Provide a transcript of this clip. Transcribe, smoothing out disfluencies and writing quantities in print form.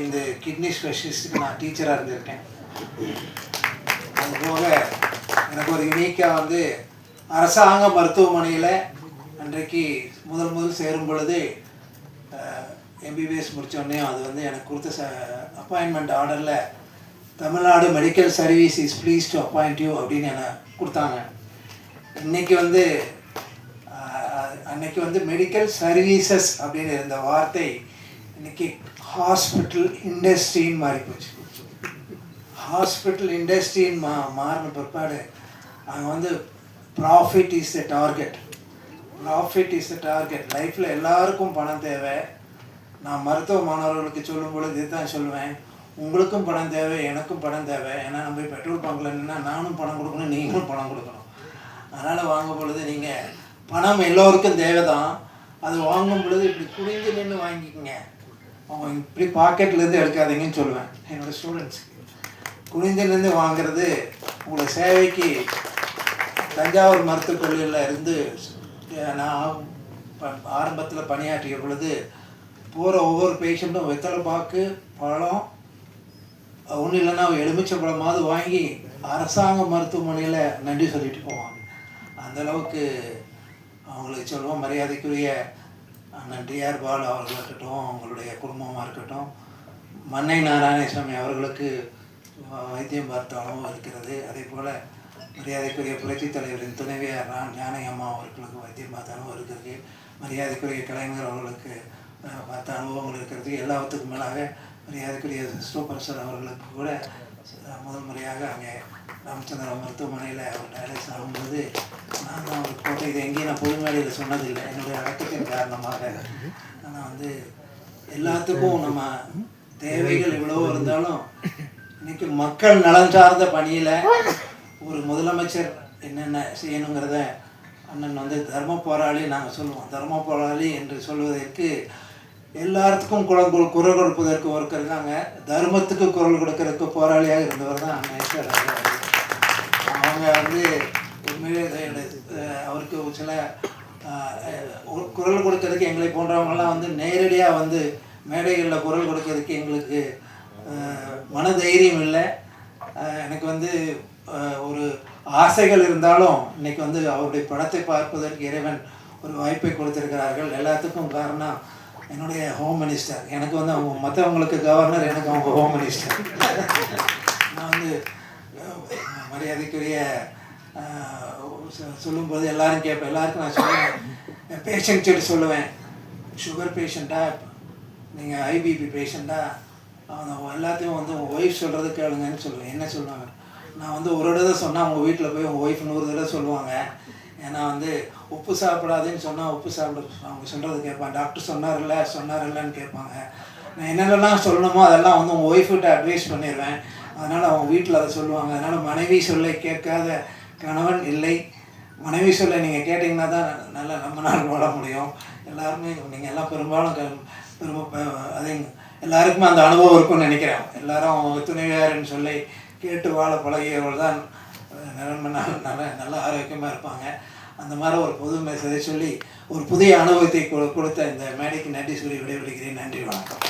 இந்த கிட்னி ஸ்பெஷலிஸ்ட்டுக்கு நான் டீச்சராக இருந்திருக்கேன். அதுபோக எனக்கு ஒரு யூனிக்காக வந்து அரசாங்க மருத்துவமனையில் அன்றைக்கு முதல் சேரும் பொழுது எம்பிபிஎஸ் முடித்தோடனே அது வந்து எனக்கு கொடுத்த அப்பாயின்மெண்ட் ஆர்டரில் Tamil Nadu medical service is please to appoint you அப்படின்னு என்னை கொடுத்தாங்க. அன்னைக்கு வந்து மெடிக்கல் சர்வீசஸ் அப்படின்னு இருந்த வார்த்தை இன்றைக்கி ஹாஸ்பிட்டல் இண்டஸ்ட்ரின்னு மாறி போச்சு. ஹாஸ்பிட்டல் இண்டஸ்ட்ரின்னு மாறின பிற்பாடு அங்கே வந்து ப்ராஃபிட் இஸ் த டார்கெட். லைஃப்பில் எல்லாருக்கும் பணம் தேவை. நான் மருத்துவ மாணவர்களுக்கு சொல்லும் பொழுது இதுதான் சொல்லுவேன், உங்களுக்கும் பணம் தேவை, எனக்கும் பணம் தேவை. ஏன்னா நம்ம பெட்ரோல் பங்கில் நின்னா நானும் பணம் கொடுக்கணும், நீங்களும் பணம் கொடுக்கணும். அதனால் வாங்கும் பொழுது நீங்கள் பணம் எல்லோருக்கும் தேவை தான். அது வாங்கும் பொழுது இப்படி குனிஞ்சு நின்று வாங்கிக்கோங்க, அவங்க இப்படி பாக்கெட்லேருந்து எடுக்காதீங்கன்னு சொல்லுவேன் என்னோடய ஸ்டூடெண்ட்ஸுக்கு. குனிஞ்சிலேருந்து வாங்கிறது உங்களை சேவைக்கு. தஞ்சாவூர் மருத்துவக் கல்லூரியில் இருந்து நான் ஆரம்பத்தில் பணியாற்றிய பொழுது போகிற ஒவ்வொரு பேஷண்ட்டும் வெத்தலை பாக்கு பழம் ஒன்றும் இல்லைன்னா எலுமிச்சம்பழமாவது வாங்கி அரசாங்க மருத்துவமனையில் நன்றி சொல்லிட்டு போவாங்க. அந்தளவுக்கு அவங்களுக்கு சொல்லுவோம். மரியாதைக்குரிய டிஆர் பாலு அவர்கள் இருக்கட்டும், அவங்களுடைய குடும்பமாக இருக்கட்டும், மன்னை நாராயணசாமி அவர்களுக்கு வைத்தியம் பார்த்த அனுபவம் இருக்கிறது. அதே போல் மரியாதைக்குரிய புரட்சித் தலைவரின் துணைவியார் ஞானகி அம்மா அவர்களுக்கு வைத்தியம் பார்த்த அனுபவம் இருக்கிறது. மரியாதைக்குரிய கலைஞர் அவர்களுக்கு பார்த்த அனுபவங்கள் இருக்கிறது. எல்லாத்துக்கும் மேலாக மரியாதைக்குரிய சூப்பர் சார் அவர்களுக்கு கூட முதல் முறையாக அங்கே ராமச்சந்திரன் மருத்துவமனையில் அவர் டயலிசிஸ் ஆகும்போது நான் தான் அவருக்கு போட்டு இது எங்கேயும் நான் பொதுமேடையில் சொன்னதில்லை. என்னுடைய அடக்கத்தின் காரணமாக ஆனால் வந்து எல்லாத்துக்கும் நம்ம தேவைகள் எவ்வளவோ இருந்தாலும் இன்றைக்கி மக்கள் நலன் சார்ந்த பணியில் ஒரு முதலமைச்சர் என்னென்ன செய்யணுங்கிறத அண்ணன் வந்து தர்ம போராளி நாங்கள் சொல்லுவோம். தர்ம போராளி என்று சொல்வதற்கு எல்லாத்துக்கும் குரல் கொடுப்பதற்கு ஒருத்தர் இருக்காங்க. தர்மத்துக்கு குரல் கொடுக்கறதுக்கு போராளியாக இருந்தவர் தான் அண்ணன். அவங்க வந்து உண்மையிலே அவருக்கு சில குரல் கொடுக்கறதுக்கு எங்களை போன்றவங்களாம் வந்து நேரடியாக வந்து மேடைகளில் குரல் கொடுக்கறதுக்கு எங்களுக்கு மனதைரியம் இல்லை. எனக்கு வந்து ஒரு ஆசைகள் இருந்தாலும் இன்றைக்கி வந்து அவருடைய படத்தை பார்ப்பதற்கு இறைவன் ஒரு வாய்ப்பை கொடுத்துருக்கிறார்கள். எல்லாத்துக்கும் காரணம் என்னுடைய ஹோம் மினிஸ்டர். எனக்கு வந்து அவங்க மற்றவங்களுக்கு கவர்னர், எனக்கு அவங்க ஹோம் மினிஸ்டர். நான் வந்து மரியாதைக்குரிய சொல்லும்போது எல்லோரும் கேட்பேன், எல்லாருக்கும் நான் சொல்லுவேன், என் பேஷண்ட் சொல்லி சொல்லுவேன், சுகர் பேஷண்ட்டா, நீங்கள் ஐபிபி பேஷண்ட்டா, அவங்க எல்லாத்தையும் வந்து உங்கள் ஒய்ஃப் சொல்கிறது கேளுங்கன்னு சொல்லுவேன். என்ன சொல்லுவாங்க, நான் வந்து ஒரு தடவை சொன்னால் அவங்க வீட்டில் போய் உங்கள் ஒய்ஃப் 100 தடவை சொல்லுவாங்க. ஏன்னா வந்து உப்பு சாப்பிடாதுன்னு சொன்னால் உப்பு சாப்பிட அவங்க சொல்கிறது கேட்பாங்க. டாக்டர் சொன்னார்லன்னு கேட்பாங்க. நான் என்னென்னலாம் சொல்லணுமோ அதெல்லாம் வந்து உங்கள் ஒய்ஃப்கிட்ட அட்வைஸ் பண்ணிடுவேன். அதனால் அவங்க வீட்டில் அதை சொல்லுவாங்க. அதனால் மனைவி சொல்லை கேட்காத கணவன் இல்லை. மனைவி சொல்லை நீங்கள் கேட்டிங்கன்னா தான் நல்லா நம்ம நாள் வாழ முடியும். எல்லாருமே நீங்கள் எல்லாம் பெரும்பாலும் அதே எல்லாருக்குமே அந்த அனுபவம் இருக்கும்னு நினைக்கிறேன். எல்லாரும் அவங்க துணைவியாரின்னு சொல்லி கேட்டு வாழ பழகியவர்கள் தான் நல்ல ஆரோக்கியமாக இருப்பாங்க. அந்த மாதிரி ஒரு பொது மெசேஜை சொல்லி ஒரு புதிய அனுபவத்தை கொடுத்த இந்த மேடைக்கு நன்றி சொல்லி விடைபெறுகிறேன். நன்றி, வணக்கம்.